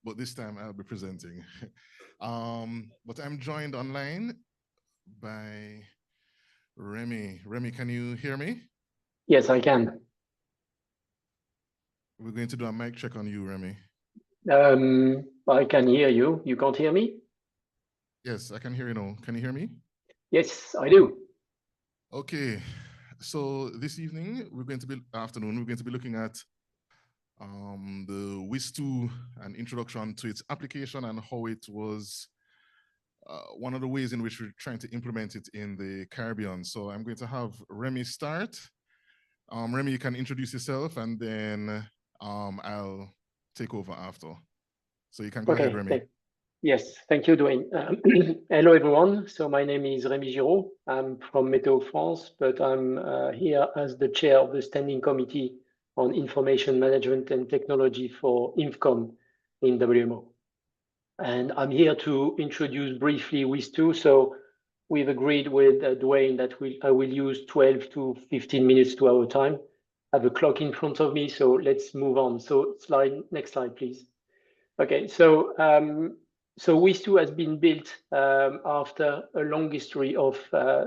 but this time I'll be presenting. But I'm joined online by Rémy. Rémy, can you hear me? Yes, I can. We're going to do a mic check on you, Rémy. I can hear you. You can't hear me? Yes, I can hear you now. Can you hear me? Yes, I do. Okay, so this evening, we're going to be looking at the WIS2, an introduction to its application and how it was one of the ways in which we're trying to implement it in the Caribbean. So I'm going to have Rémy start. Rémy, you can introduce yourself and then I'll take over after. So you can go ahead, Rémy. Yes, thank you, Dwayne. Hello, everyone. So my name is Rémy Giraud. I'm from Météo France, but I'm here as the chair of the Standing Committee on Information Management and Technology for INFCOM in WMO. And I'm here to introduce briefly WIS2. So we've agreed with Dwayne that I will use 12 to 15 minutes to our time. I have a clock in front of me, so let's move on. So next slide, please. Okay, so WIS2 has been built after a long history of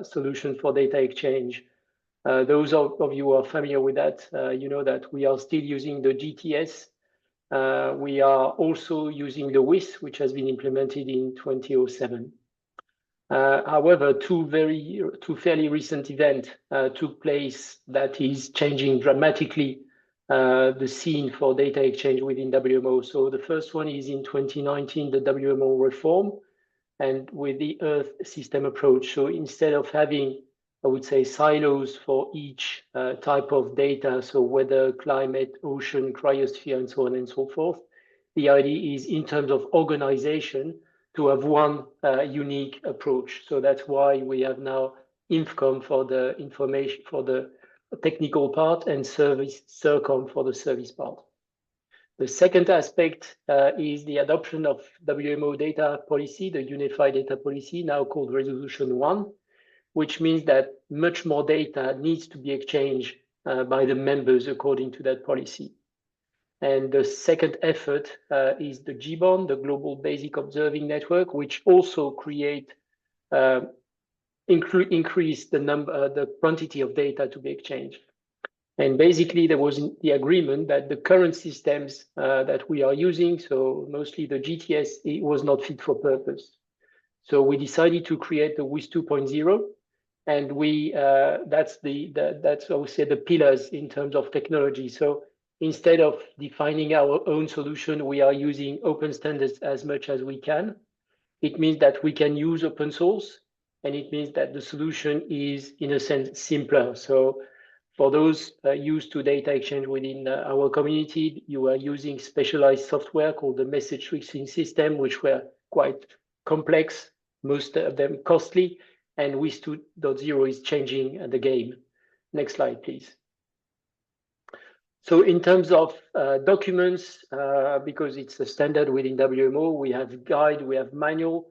solution for data exchange. Those of you who are familiar with that, you know that we are still using the GTS. We are also using the WIS, which has been implemented in 2007. However, two fairly recent events took place that is changing dramatically the scene for data exchange within WMO. So the first one is in 2019, the WMO reform, and with the Earth system approach. So instead of having, I would say, silos for each type of data, so weather, climate, ocean, cryosphere, and so on and so forth, the idea is in terms of organization to have one unique approach. So that's why we have now INFCOM for the information, for the technical part, and SERCOM for the service part. The second aspect is the adoption of WMO data policy, the Unified Data Policy, now called Resolution 1, which means that much more data needs to be exchanged by the members according to that policy. And the second effort is the GBON, the Global Basic Observing Network, which also increase the quantity of data to be exchanged. And basically, there was the agreement that the current systems that we are using, so mostly the GTS, it was not fit for purpose. So we decided to create the WIS 2.0, and that's I would say the pillars in terms of technology. So instead of defining our own solution, we are using open standards as much as we can. It means that we can use open source, and it means that the solution is, in a sense, simpler. So for those used to data exchange within our community, you are using specialized software called the message switching system, which were quite complex, most of them costly, and WIS 2.0 is changing the game. Next slide, please. So in terms of documents, because it's a standard within WMO, we have guide, we have manual.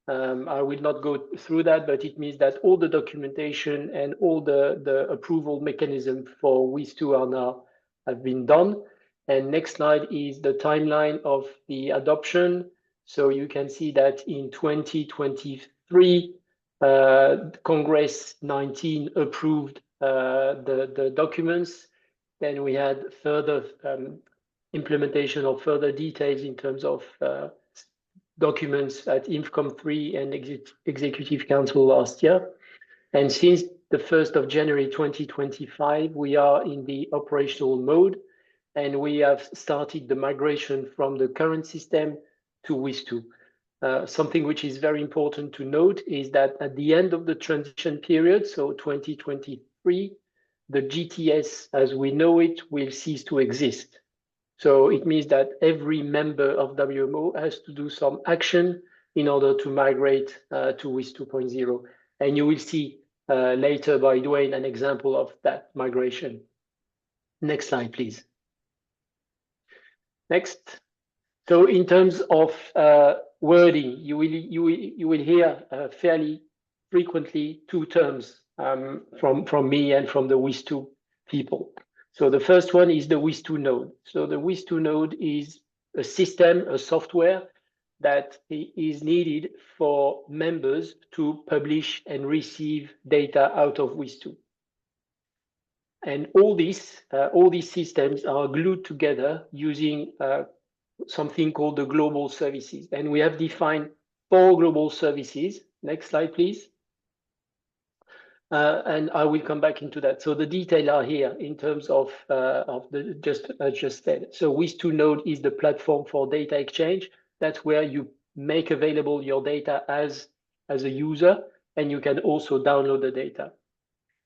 I will not go through that, but it means that all the documentation and all the approval mechanism for WIS2 have been done. And next slide is the timeline of the adoption. So you can see that in 2023, Congress 19 approved the documents. Then we had further implementation of further details in terms of documents at INFCOM 3 and Executive Council last year. And since the 1st of January 2025, we are in the operational mode, and we have started the migration from the current system to WIS2. Something which is very important to note is that at the end of the transition period, so 2023, the GTS as we know it will cease to exist. So it means that every member of WMO has to do some action in order to migrate to WIS 2.0. And you will see later by Dwayne an example of that migration. Next slide, please. Next. So in terms of wording, you will hear fairly frequently two terms from me and from the WIS2 people. So the first one is the WIS2 node. So the WIS2 node is a system, a software that is needed for members to publish and receive data out of WIS2. And all these systems are glued together using something called the global services. And we have defined 4 global services. Next slide, please. And I will come back into that. So the detail are here in terms of the just said. So WIS2 node is the platform for data exchange. That's where you make available your data as a user, and you can also download the data.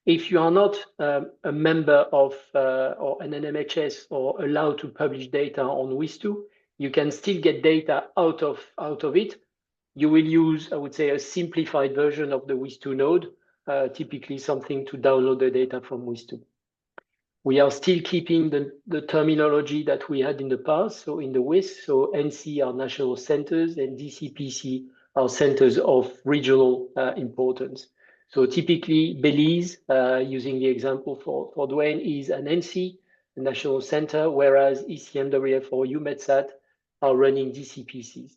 If you are not a member of or an NHMS or allowed to publish data on WIS2, you can still get data out of it. You will use, I would say, a simplified version of the WIS2 node, typically something to download the data from WIS2. We are still keeping the terminology that we had in the past. So in the WIS, so NC are national centers and DCPC are centers of regional importance. So typically Belize, using the example for Dwayne, is an NC, a national center, whereas ECMWF or UMETSAT are running DCPCs.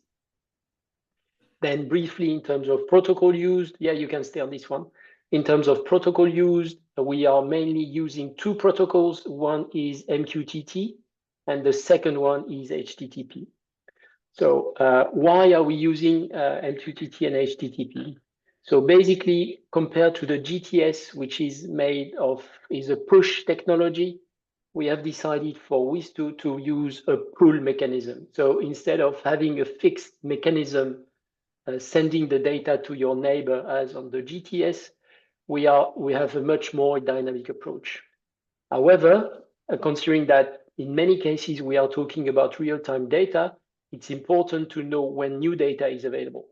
Then briefly in terms of protocol used, yeah, you can stay on this one. In terms of protocol used, we are mainly using 2 protocols. One is MQTT, and the second one is HTTP. So why are we using MQTT and HTTP? So basically, compared to the GTS, which is a push technology, we have decided for WIS2 to use a pull mechanism. So instead of having a fixed mechanism sending the data to your neighbor as on the GTS, we have a much more dynamic approach. However, considering that in many cases we are talking about real-time data, it's important to know when new data is available.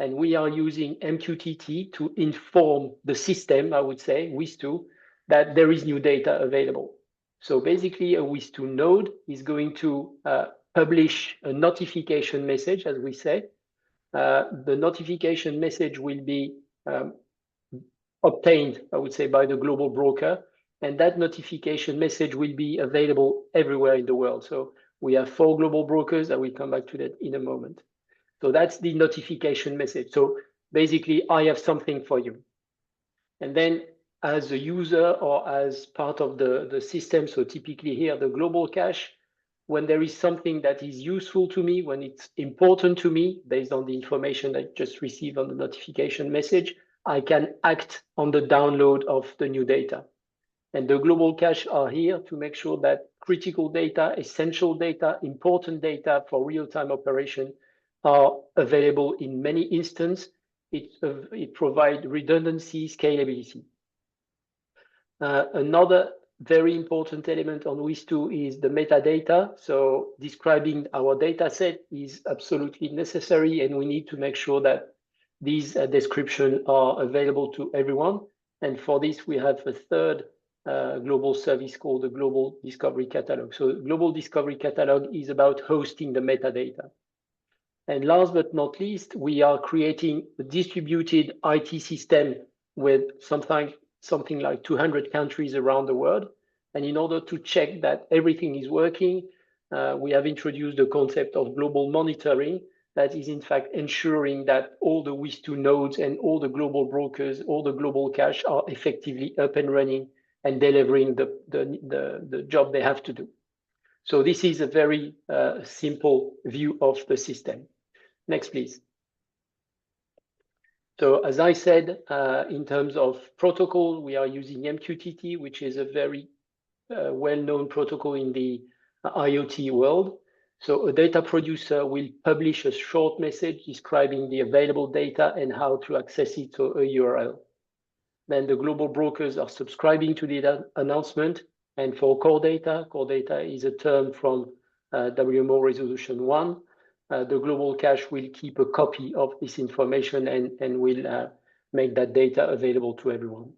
And we are using MQTT to inform the system, I would say, WIS2, that there is new data available. So basically, a WIS2 node is going to publish a notification message, as we say. The notification message will be obtained, I would say, by the global broker, and that notification message will be available everywhere in the world. So we have 4 global brokers. I will come back to that in a moment. So that's the notification message. So basically, I have something for you. And then as a user or as part of the system, so typically here, the global cache, when there is something that is useful to me, when it's important to me, based on the information I just received on the notification message, I can act on the download of the new data. And the global cache are here to make sure that critical data, essential data, important data for real-time operation are available in many instances. It provides redundancy, scalability. Another very important element on WIS2 is the metadata. So describing our data set is absolutely necessary, and we need to make sure that these descriptions are available to everyone. And for this, we have a third global service called the Global Discovery Catalog. So Global Discovery Catalog is about hosting the metadata. And last but not least, we are creating a distributed IT system with something like 200 countries around the world. And in order to check that everything is working, we have introduced the concept of global monitoring that is in fact ensuring that all the WIS2 nodes and all the global brokers, all the global cache are effectively up and running and delivering the job they have to do. So this is a very simple view of the system. Next, please. So as I said, in terms of protocol, we are using MQTT, which is a very well-known protocol in the IoT world. So a data producer will publish a short message describing the available data and how to access it to a URL. Then the global brokers are subscribing to the announcement. And for core data is a term from WMO Resolution 1. The global cache will keep a copy of this information and will make that data available to everyone.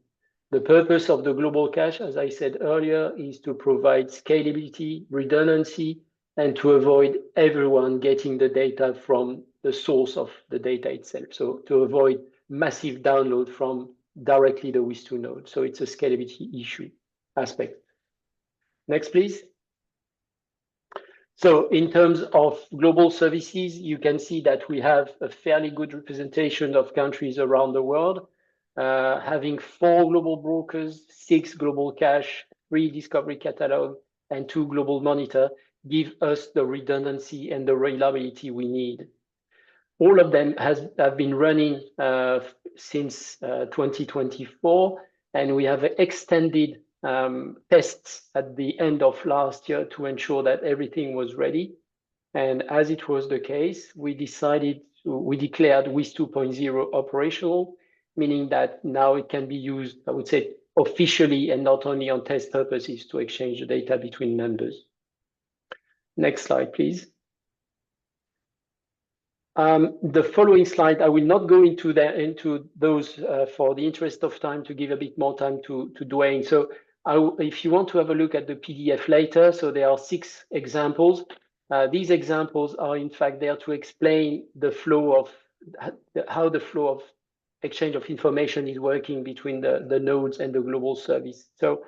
The purpose of the global cache, as I said earlier, is to provide scalability, redundancy, and to avoid everyone getting the data from the source of the data itself. So to avoid massive download from directly the WIS2 node. So it's a scalability issue aspect. Next, please. So in terms of global services, you can see that we have a fairly good representation of countries around the world, having 4 global brokers, 6 global cache, 3 discovery catalog, and 2 global monitor give us the redundancy and the reliability we need. All of them have been running since 2024, and we have extended tests at the end of last year to ensure that everything was ready. And as it was the case, we declared WIS 2.0 operational, meaning that now it can be used, I would say, officially and not only on test purposes to exchange the data between members. Next slide, please. The following slide, I will not go into those for the interest of time, to give a bit more time to Dwayne. So if you want to have a look at the PDF later, so there are 6 examples. These examples are in fact there to explain the flow of how the flow of exchange of information is working between the nodes and the global service. So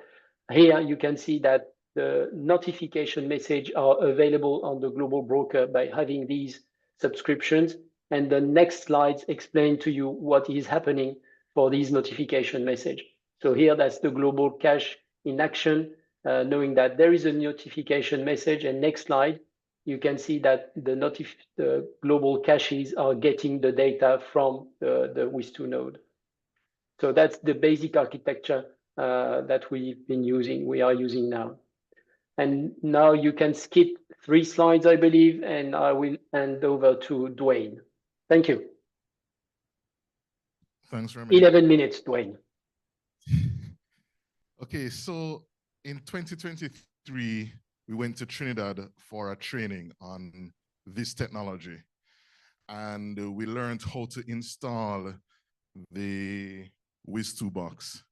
here you can see that the notification message are available on the global broker by having these subscriptions. And the next slides explain to you what is happening for these notification message. So here, that's the global cache in action, knowing that there is a notification message. And next slide, you can see that the global caches are getting the data from the WIS2 node. So that's the basic architecture that we are using now. And now you can skip 3 slides, I believe, and I will hand over to Dwayne. Thank you. Thanks, Rémy. 11 minutes, Dwayne. Okay, so in 2023, we went to Trinidad for a training on this technology. And we learned how to install the WIS2 box.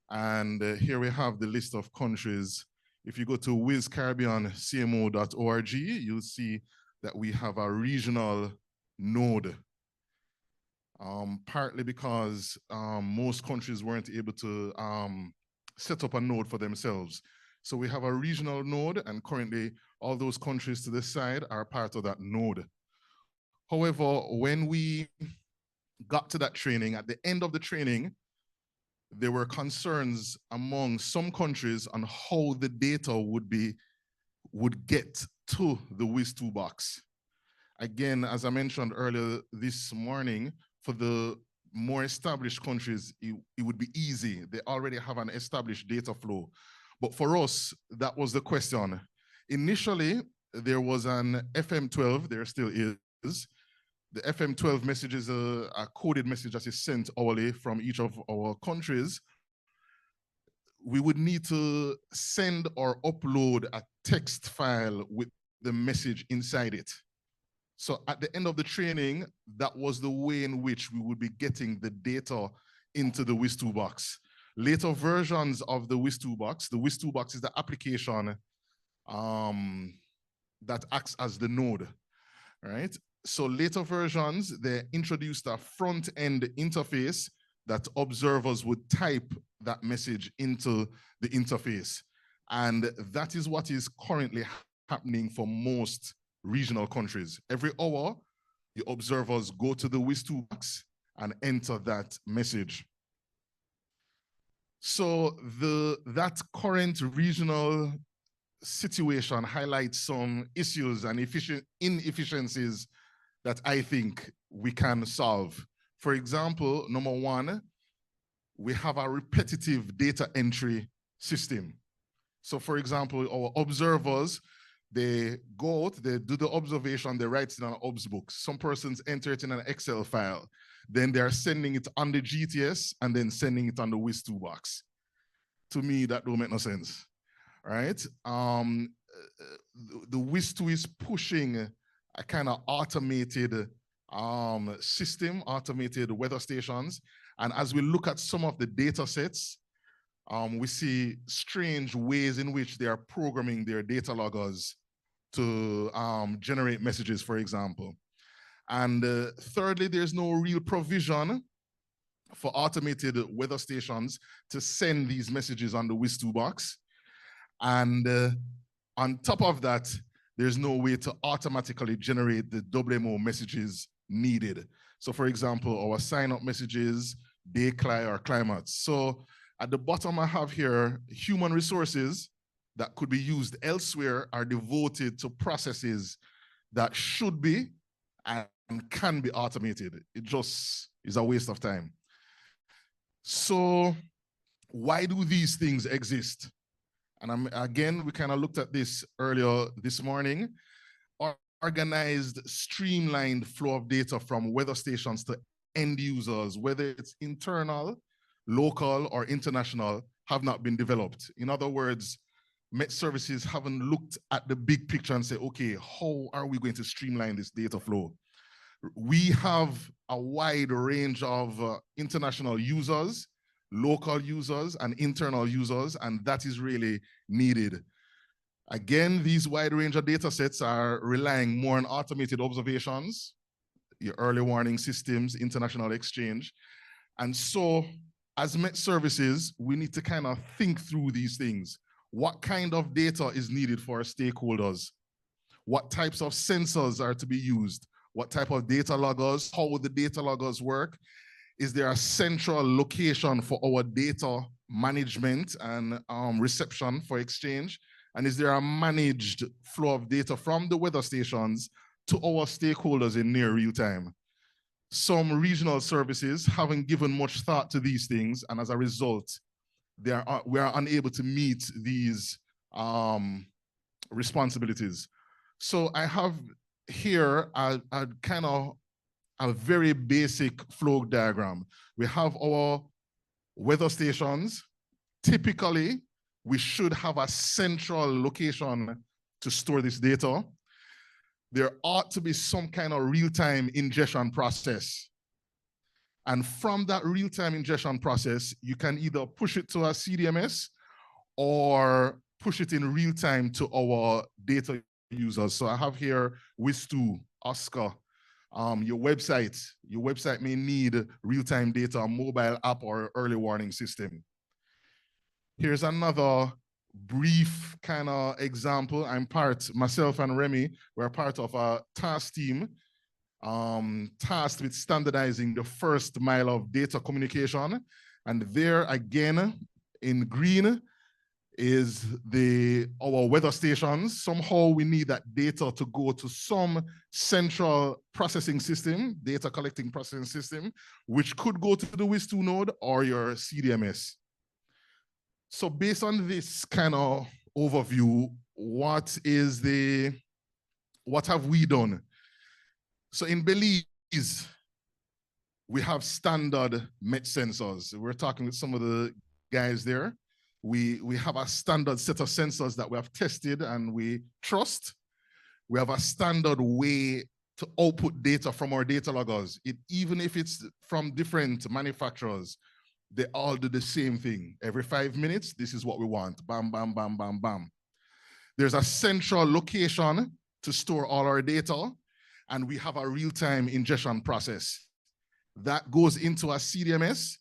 And here we have the list of countries. If you go to wiscaribbeancmo.org, you'll see that we have a regional node, partly because most countries weren't able to set up a node for themselves. So we have a regional node, and currently all those countries to the side are part of that node. However, when we got to that training, at the end of the training, there were concerns among some countries on how the data would get to the WIS2 box. Again, as I mentioned earlier this morning, for the more established countries, it would be easy. They already have an established data flow. But for us, that was the question. Initially, there was an FM12, there still is. The FM12 message is a coded message that is sent hourly from each of our countries. We would need to send or upload a text file with the message inside it. So at the end of the training, that was the way in which we would be getting the data into the WIS2 box. Later versions of the WIS2 box, the WIS2 box is the application that acts as the node, right? So later versions, they introduced a front-end interface that observers would type that message into the interface. And that is what is currently happening for most regional countries. Every hour, the observers go to the WIS2 box and enter that message. So that current regional situation highlights some issues and inefficiencies that I think we can solve. For example, number 1, we have a repetitive data entry system. So for example, our observers, they go out, they do the observation, they write it in an OBS book. Some persons enter it in an Excel file. Then they're sending it on the GTS and then sending it on the WIS2 box. To me, that don't make no sense, right? The WIS2 is pushing a kind of automated system, automated weather stations. And as we look at some of the data sets, we see strange ways in which they are programming their data loggers to generate messages, for example. And thirdly, there's no real provision for automated weather stations to send these messages on the WIS2 box. And on top of that, there's no way to automatically generate the WMO messages needed. So for example, our sign-up messages, day or climate. So at the bottom I have here, human resources that could be used elsewhere are devoted to processes that should be and can be automated. It just is a waste of time. So why do these things exist? And again, we kind of looked at this earlier this morning. Organized, streamlined flow of data from weather stations to end users, whether it's internal, local, or international, have not been developed. In other words, Met Services haven't looked at the big picture and said, okay, how are we going to streamline this data flow? We have a wide range of international users, local users, and internal users, and that is really needed. Again, these wide range of data sets are relying more on automated observations, your early warning systems, international exchange. And so as Met Services, we need to kind of think through these things. What kind of data is needed for our stakeholders? What types of sensors are to be used? What type of data loggers? How would the data loggers work? Is there a central location for our data management and reception for exchange? And is there a managed flow of data from the weather stations to our stakeholders in near real time? Some regional services haven't given much thought to these things, and as a result, we are unable to meet these responsibilities. So I have here a kind of a very basic flow diagram. We have our weather stations. Typically, we should have a central location to store this data. There ought to be some kind of real-time ingestion process. And from that real-time ingestion process, you can either push it to a CDMS or push it in real time to our data users. So I have here WIS2, Oscar, your website may need real-time data, a mobile app or early warning system. Here's another brief kind of example. Myself and Rémy, we're part of a task team tasked with standardizing the first mile of data communication. And there again, in green, is our weather stations. Somehow we need that data to go to some central processing system, data collecting processing system, which could go to the WIS2 node or your CDMS. So based on this kind of overview, what have we done? So in Belize, we have standard Met sensors. We're talking with some of the guys there. We have a standard set of sensors that we have tested and we trust. We have a standard way to output data from our data loggers. Even if it's from different manufacturers, they all do the same thing. Every 5 minutes, this is what we want. Bam, bam, bam, bam, bam. There's a central location to store all our data, and we have a real-time ingestion process. That goes into a CDMS,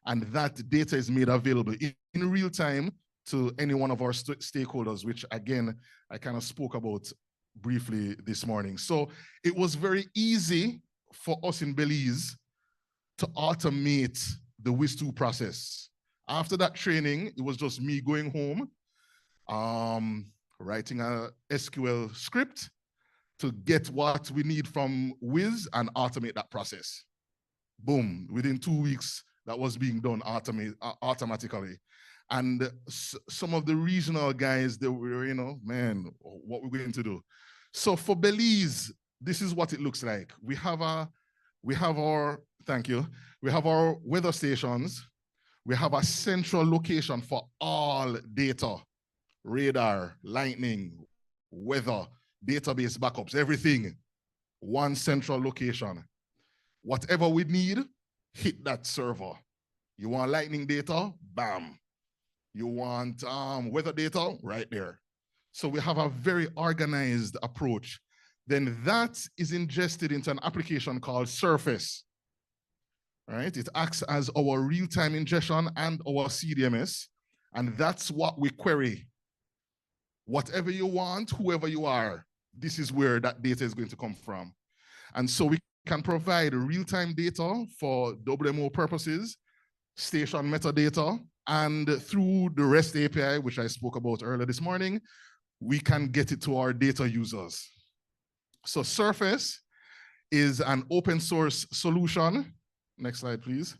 and that data is made available in real time to any one of our stakeholders, which again, I kind of spoke about briefly this morning. So it was very easy for us in Belize to automate the WIS2 process. After that training, it was just me going home, writing a SQL script to get what we need from WIS and automate that process. Boom, within 2 weeks, that was being done automatically. And some of the regional guys, they were, man, what we're going to do. So for Belize, this is what it looks like. We have our weather stations. We have a central location for all data, radar, lightning, weather, database backups, everything. One central location. Whatever we need, hit that server. You want lightning data? Bam. You want weather data? Right there. So we have a very organized approach. Then that is ingested into an application called Surface. Right? It acts as our real-time ingestion and our CDMS, and that's what we query. Whatever you want, whoever you are, this is where that data is going to come from. And so we can provide real-time data for WMO purposes, station metadata, and through the REST API, which I spoke about earlier this morning, we can get it to our data users. So Surface is an open source solution. Next slide, please.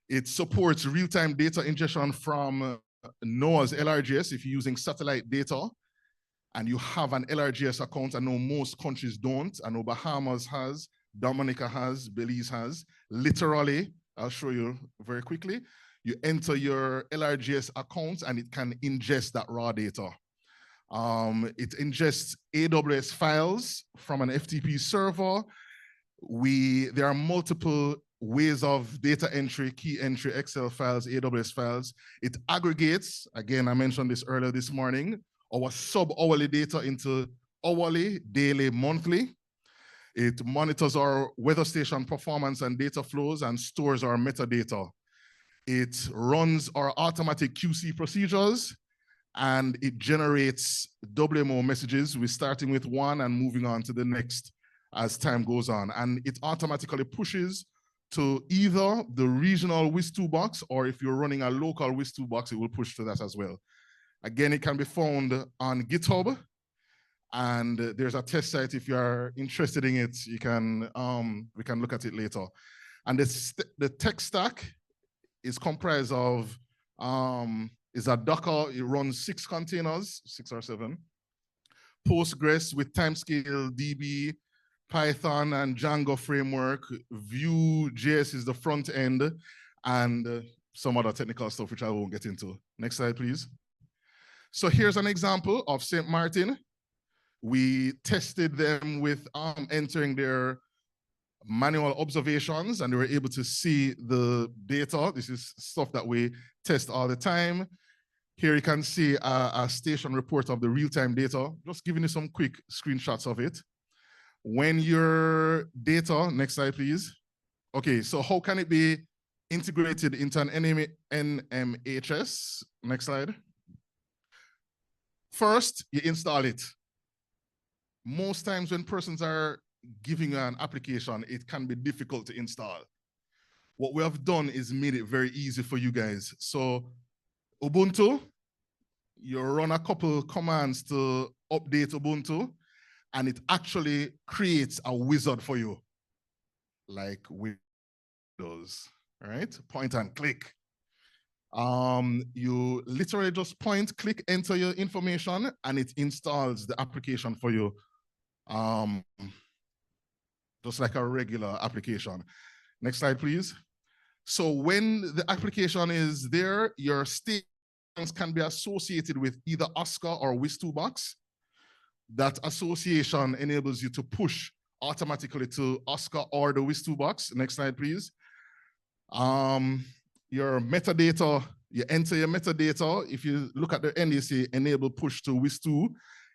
It supports real-time data ingestion from NOAA's LRGS if you're using satellite data and you have an LRGS account. I know most countries don't. I know Bahamas has, Dominica has, Belize has. Literally, I'll show you very quickly. You enter your LRGS account and it can ingest that raw data. It ingests AWS files from an FTP server. There are multiple ways of data entry, key entry, Excel files, AWS files. It aggregates, again, I mentioned this earlier this morning, our sub-hourly data into hourly, daily, monthly. It monitors our weather station performance and data flows and stores our metadata. It runs our automatic QC procedures and it generates WMO messages. We're starting with one and moving on to the next as time goes on. And it automatically pushes to either the regional WIS toolbox, or if you're running a local WIS toolbox, it will push to that as well. Again, it can be found on GitHub, and there's a test site. If you're interested in it, you can we can look at it later. And the tech stack is comprised of is a Docker. It runs 6 containers, 6 or 7. Postgres with timescale DB, Python and Django framework. Vue.js is the front end, and some other technical stuff which I won't get into. Next slide, please. So here's an example of St. Martin. We tested them with entering their manual observations, and they were able to see the data. This is stuff that we test all the time. Here you can see a station report of the real-time data, just giving you some quick screenshots of it. When your data, next slide, please. Okay, so how can it be integrated into an NMHS? Next slide. First, you install it. Most times when persons are giving you an application, it can be difficult to install. What we have done is made it very easy for you guys. So Ubuntu, you run a couple commands to update Ubuntu, and it actually creates a wizard for you, like Windows, right? Point and click. You literally just point, click, enter your information, and it installs the application for you, just like a regular application. Next slide, please. So when the application is there, your stations can be associated with either Oscar or WIS toolbox. That association enables you to push automatically to Oscar or the WIS toolbox. Next slide, please. Your metadata, you enter your metadata. If you look at the end, you see enable push to WIS2.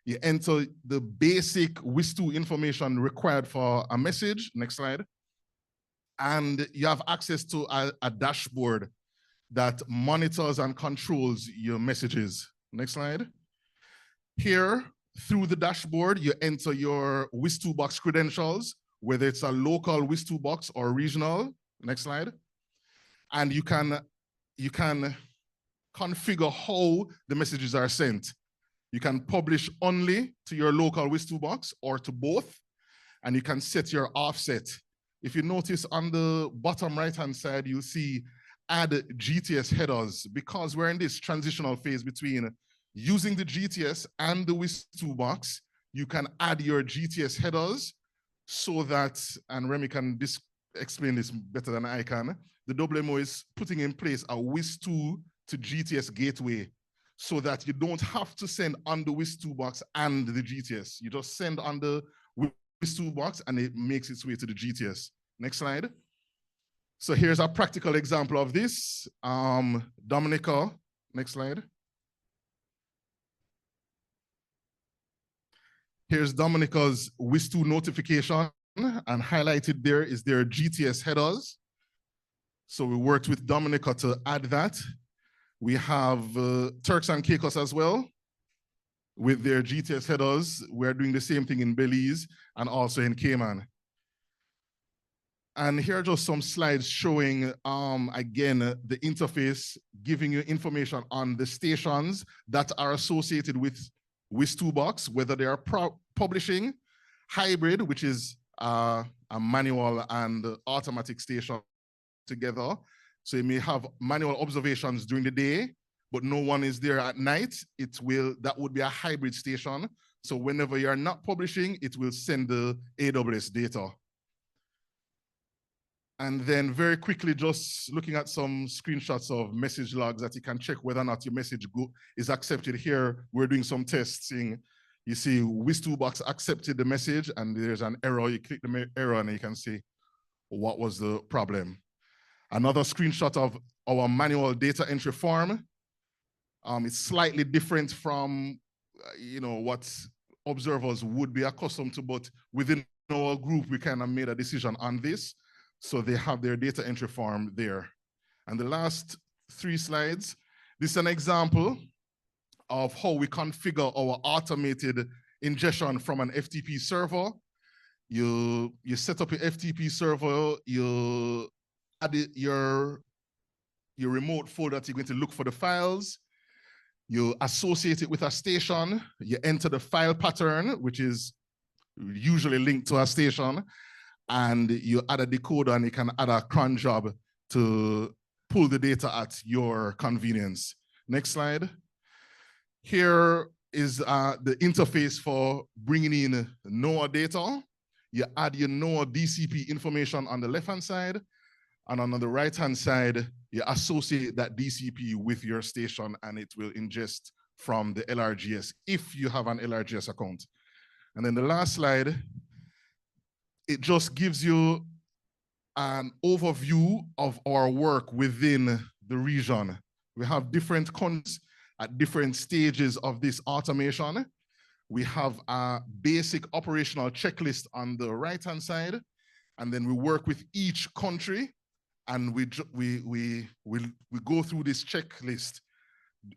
You enter the basic WIS2 information required for a message. Next slide. And you have access to a dashboard that monitors and controls your messages. Next slide. Here, through the dashboard, you enter your WIS toolbox credentials, whether it's a local WIS toolbox or regional. Next slide. And you can configure how the messages are sent. You can publish only to your local WIS toolbox or to both, and you can set your offset. If you notice on the bottom right-hand side, you'll see add GTS headers, because we're in this transitional phase between using the GTS and the WIS toolbox. You can add your GTS headers so that, and Rémy can explain this better than I can, the WMO is putting in place a WIS2 to GTS gateway so that you don't have to send on the WIS toolbox and the GTS. You just send on the WIS toolbox and it makes its way to the GTS. Next slide. So here's a practical example of this. Dominica, next slide. Here's Dominica's WIS2 notification, and highlighted there is their GTS headers. So we worked with Dominica to add that. We have Turks and Caicos as well. with their GTS headers. We're doing the same thing in Belize and also in Cayman. And here are just some slides showing, again, the interface, giving you information on the stations that are associated with WIS toolbox, whether they are publishing, hybrid, which is a manual and automatic station together. So you may have manual observations during the day, but no one is there at night. That would be a hybrid station. So whenever you're not publishing, it will send the AWS data. And then very quickly, just looking at some screenshots of message logs that you can check whether or not your message is accepted. Here, we're doing some testing. You see WIS toolbox accepted the message and there's an error. You click the error and you can see what was the problem. Another screenshot of our manual data entry form. It's slightly different from what observers would be accustomed to, but within our group, we kind of made a decision on this. So they have their data entry form there. And the last 3 slides, this is an example of how we configure our automated ingestion from an FTP server. You set up your FTP server, you add your remote folder that you're going to look for the files, you associate it with a station, you enter the file pattern, which is usually linked to a station, and you add a decoder and you can add a cron job to pull the data at your convenience. Next slide. Here is the interface for bringing in NOAA data. You add your NOAA DCP information on the left-hand side, and on the right-hand side, you associate that DCP with your station and it will ingest from the LRGS if you have an LRGS account. And then the last slide, it just gives you an overview of our work within the region. We have different countries at different stages of this automation. We have a basic operational checklist on the right-hand side, and then we work with each country, and we go through this checklist.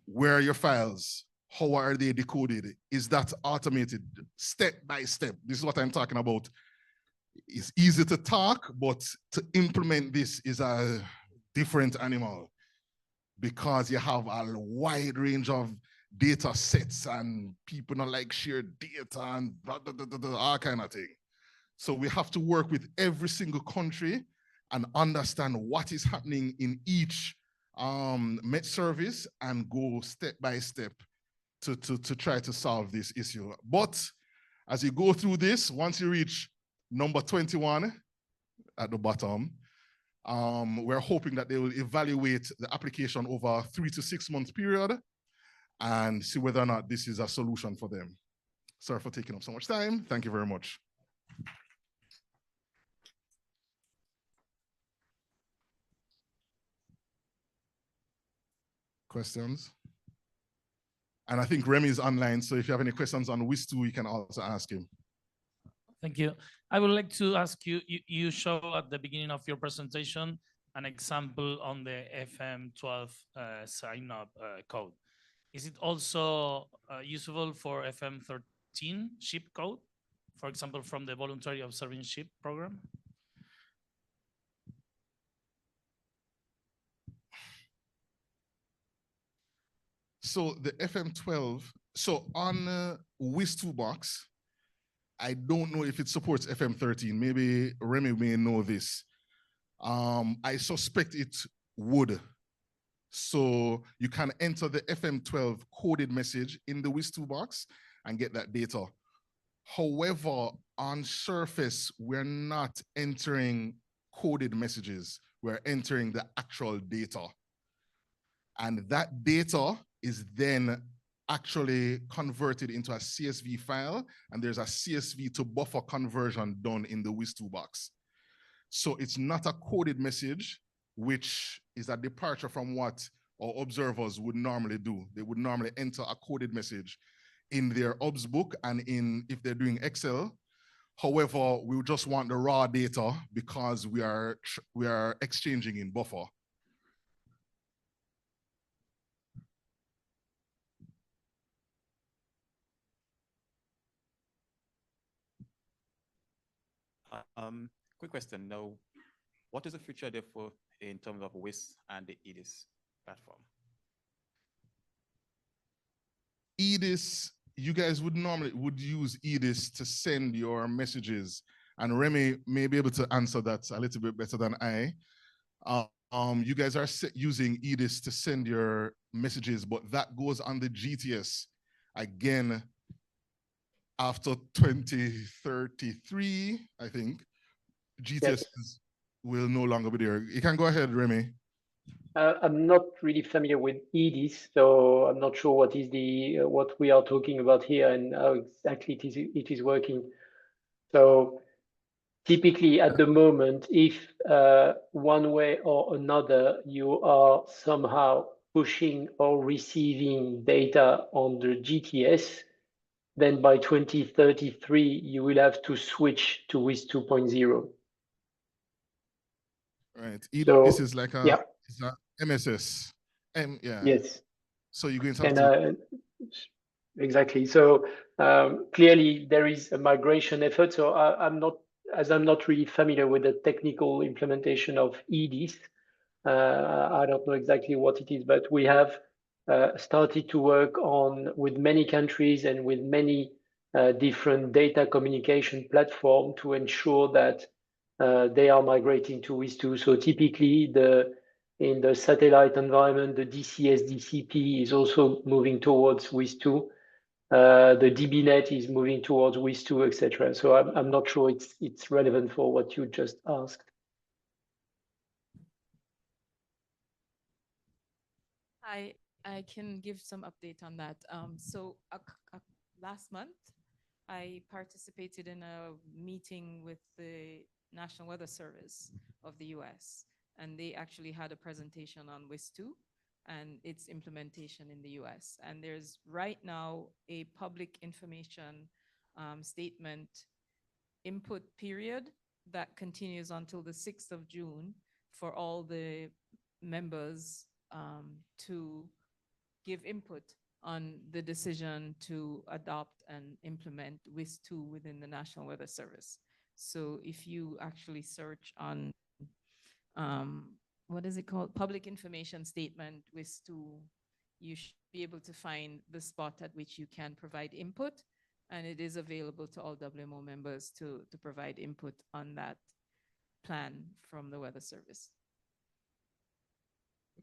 Where are your files? How are they decoded? Is that automated? Step by step. This is what I'm talking about. It's easy to talk, but to implement this is a different animal because you have a wide range of data sets and people don't like share data and blah, blah, blah, blah, all kind of thing. So we have to work with every single country and understand what is happening in each Met service and go step by step to try to solve this issue. But as you go through this, once you reach number 21 at the bottom, we're hoping that they will evaluate the application over a 3 to 6 month period and see whether or not this is a solution for them. Sorry for taking up so much time. Thank you very much. Questions? And I think Rémy is online, so if you have any questions on WIS2, you can also ask him. Thank you. I would like to ask you, you show at the beginning of your presentation an example on the FM12 sign-up code. Is it also usable for FM13 ship code, for example, from the Voluntary Observing Ship program? So the FM12, so on WIS toolbox, I don't know if it supports FM13. Maybe Rémy may know this. I suspect it would. So you can enter the FM12 coded message in the WIS toolbox and get that data. However, on surface, we're not entering coded messages. We're entering the actual data. And that data is then actually converted into a CSV file, and there's a CSV to buffer conversion done in the WIS toolbox. So it's not a coded message, which is a departure from what our observers would normally do. They would normally enter a coded message in their OBS book and if they're doing Excel. However, we just want the raw data because we are exchanging in buffer. Quick question now. What is the future therefore in terms of WIS and the EDIS platform? EDIS, you guys would normally use EDIS to send your messages, and Rémy may be able to answer that a little bit better than I. You guys are using EDIS to send your messages, but that goes on the GTS again after 2033, I think. GTS will no longer be there. You can go ahead, Rémy. I'm not really familiar with EDIS, so I'm not sure what is what we are talking about here and how exactly it is working. So typically at the moment, if one way or another you are somehow pushing or receiving data on the GTS, then by 2033 you will have to switch to WIS 2.0. Right. So, this is like a, it's a MSS. Yeah. Yes. So you're going to have to. Exactly. So clearly there is a migration effort. So I'm not really familiar with the technical implementation of EDIS. I don't know exactly what it is, but we have started to work with many countries and with many different data communication platforms to ensure that they are migrating to WIS 2. So typically in the satellite environment, the DCS, DCP is also moving towards WIS 2. The DBNet is moving towards WIS 2, etc. So I'm not sure it's relevant for what you just asked. I can give some update on that. So last month, I participated in a meeting with the National Weather Service of the US, and they actually had a presentation on WIS 2 and its implementation in the US. And there's right now a public information statement input period that continues until the 6th of June for all the members to give input on the decision to adopt and implement WIS 2 within the National Weather Service. So if you actually search on, what is it called? Public Information Statement WIS 2, you should be able to find the spot at which you can provide input, and it is available to all WMO members to provide input on that plan from the Weather Service.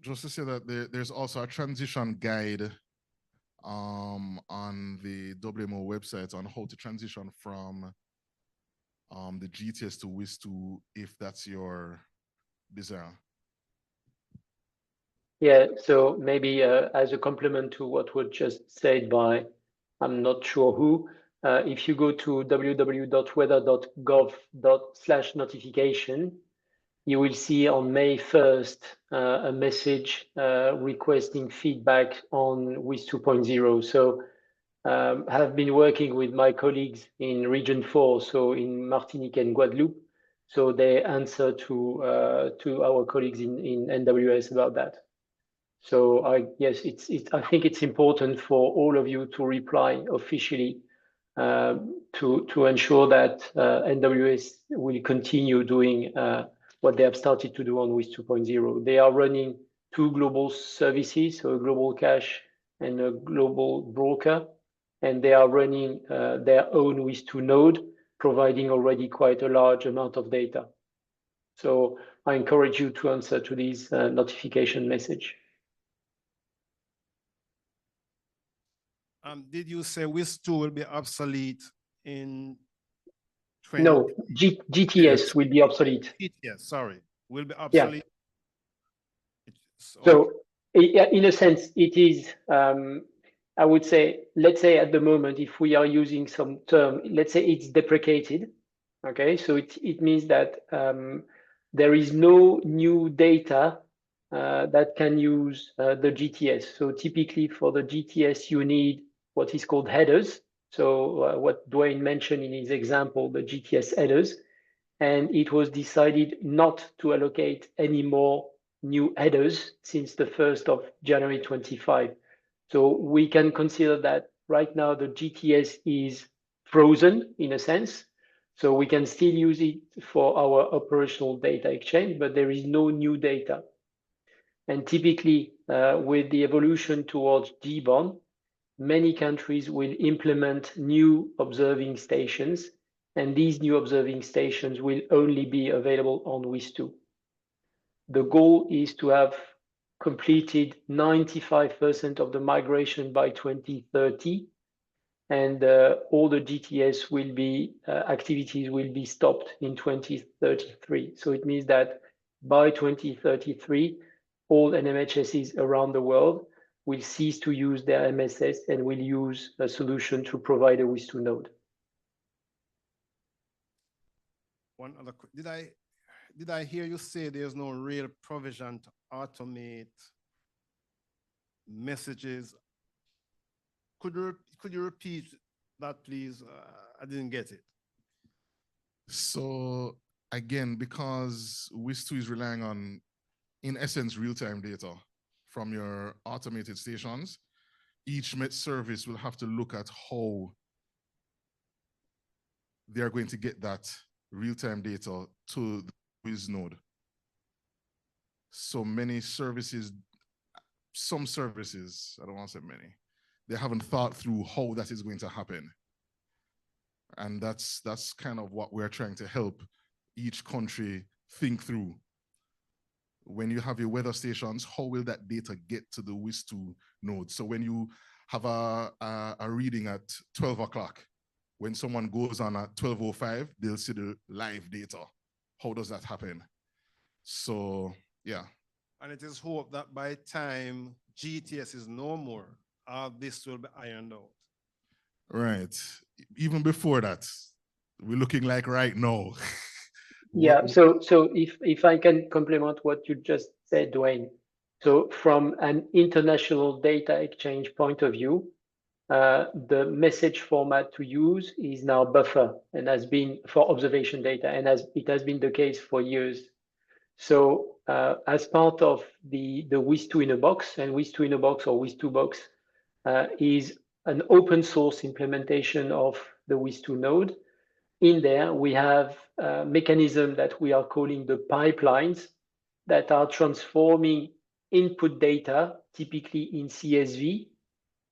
Just to say that there's also a transition guide on the WMO website on how to transition from the GTS to WIS 2 if that's your desire. Yeah, so maybe as a complement to what was just said by, I'm not sure who, if you go to www.weather.gov/notification, you will see on May 1st a message requesting feedback on WIS 2.0. So I have been working with my colleagues in Region 4, so in Martinique and Guadeloupe. So they answer to our colleagues in NWS about that. So I think it's important for all of you to reply officially to ensure that NWS will continue doing what they have started to do on WIS 2.0. They are running 2 global services, so a global cache and a global broker, and they are running their own WIS 2 node, providing already quite a large amount of data. So I encourage you to answer to this notification message. Did you say WIS 2 will be obsolete in 20? No, GTS will be obsolete. GTS, sorry, will be obsolete. Yeah. So in a sense, it is, I would say, let's say at the moment, if we are using some term, let's say it's deprecated. Okay, so it means that there is no new data that can use the GTS. So typically for the GTS, you need what is called headers. So what Dwayne mentioned in his example, the GTS headers, and it was decided not to allocate any more new headers since the 1st of January 25. So we can consider that right now the GTS is frozen in a sense. So we can still use it for our operational data exchange, but there is no new data. And typically, with the evolution towards GBON, many countries will implement new observing stations, and these new observing stations will only be available on WIS2. The goal is to have completed 95% of the migration by 2030, and all the GTS will be activities will be stopped in 2033. So it means that by 2033, all NMHSs around the world will cease to use their MSS and will use a solution to provide a WIS2 node. One other, did I hear you say there's no real provision to automate messages? Could you repeat that, please? I didn't get it. So again, because WIS2 is relying on, in essence, real-time data from your automated stations, each service will have to look at how they are going to get that real-time data to the WIS node. So many services, some services, I don't want to say many, they haven't thought through how that is going to happen. And that's kind of what we're trying to help each country think through. When you have your weather stations, how will that data get to the WIS2 node? So when you have a reading at 12 o'clock, when someone goes on at 12:05, they'll see the live data. How does that happen? So, yeah. And it is hoped that by time GTS is no more, this will be ironed out. Right. Even before that, we're looking like right now. Yeah, so if I can complement what you just said, Dwayne. So from an international data exchange point of view, the message format to use is now buffer and has been for observation data, and it has been the case for years. So as part of the WIS2 in a box, and WIS2 in a box or WIS2 box is an open source implementation of the WIS2 node. In there, we have a mechanism that we are calling the pipelines that are transforming input data, typically in CSV,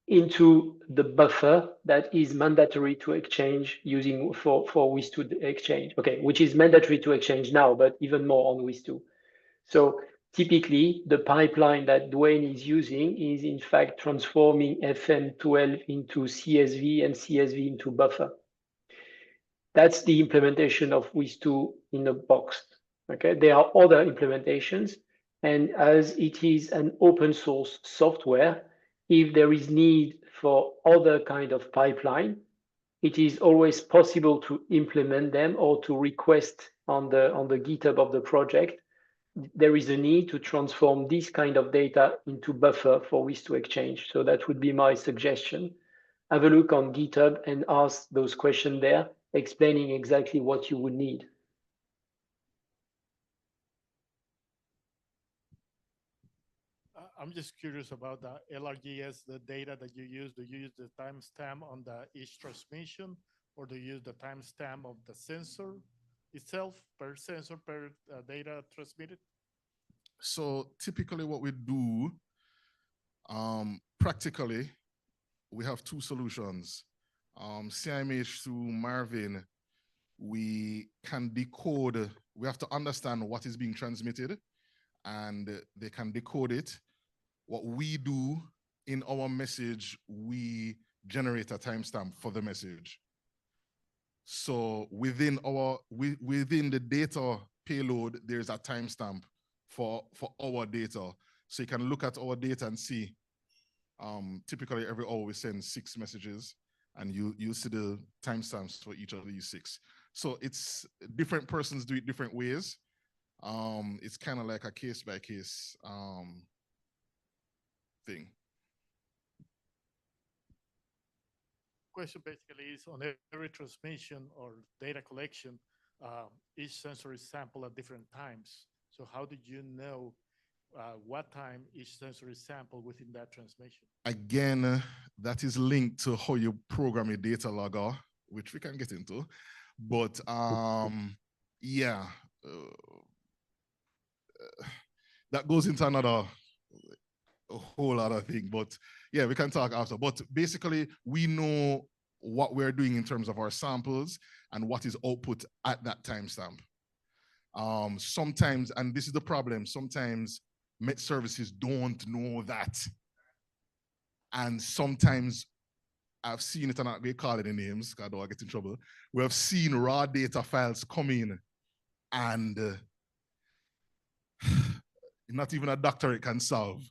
into the buffer that is mandatory to exchange using for WIS2 exchange, okay, which is mandatory to exchange now, but even more on WIS2. So typically, the pipeline that Dwayne is using is in fact transforming FM12 into CSV and CSV into buffer. That's the implementation of WIS2 in a box. Okay, there are other implementations, and as it is an open source software, if there is need for other kind of pipeline, it is always possible to implement them or to request on the GitHub of the project. There is a need to transform this kind of data into buffer for WIS2 exchange. So that would be my suggestion. Have a look on GitHub and ask those questions there, explaining exactly what you would need. I'm just curious about the LRGS, the data that you use. Do you use the timestamp on each transmission, or do you use the timestamp of the sensor itself per sensor per data transmitted? So typically what we do, practically, we have two solutions. CIMH through Marvin, we can decode, we have to understand what is being transmitted, and they can decode it. What we do in our message, we generate a timestamp for the message. So within the data payload, there's a timestamp for our data. So you can look at our data and see, typically every hour we send 6 messages, and you see the timestamps for each of these 6. So it's different persons do it different ways. It's kind of like a case by case thing. Question basically is on every transmission or data collection, each sensor is sampled at different times. So how did you know what time each sensor is sampled within that transmission? Again, that is linked to how you program your data logger, which we can get into. But yeah, that goes into another a whole other thing. But yeah, we can talk after. But basically, we know what we're doing in terms of our samples and what is output at that timestamp. Sometimes, and this is the problem, sometimes Met services don't know that. And sometimes I've seen it, and I may call it the names, because I don't want to get in trouble. We have seen raw data files come in, and not even a doctorate can solve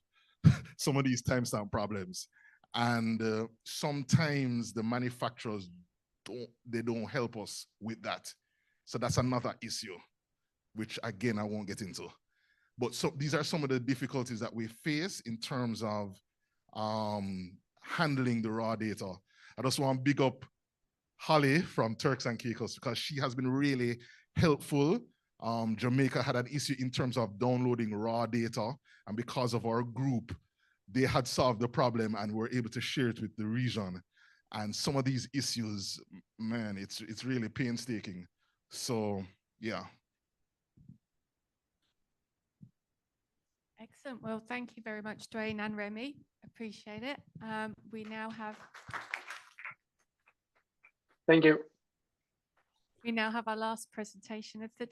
some of these timestamp problems. And sometimes the manufacturers don't help us with that. So that's another issue, which again, I won't get into. But so these are some of the difficulties that we face in terms of handling the raw data. I just want to big up Holly from Turks and Caicos, because she has been really helpful. Jamaica had an issue in terms of downloading raw data, and because of our group, they had solved the problem and were able to share it with the region. And some of these issues, man, it's really painstaking. So yeah. Excellent. Well, thank you very much, Dwayne and Rémy. Appreciate it. We now have. Thank you. We now have our last presentation of the day.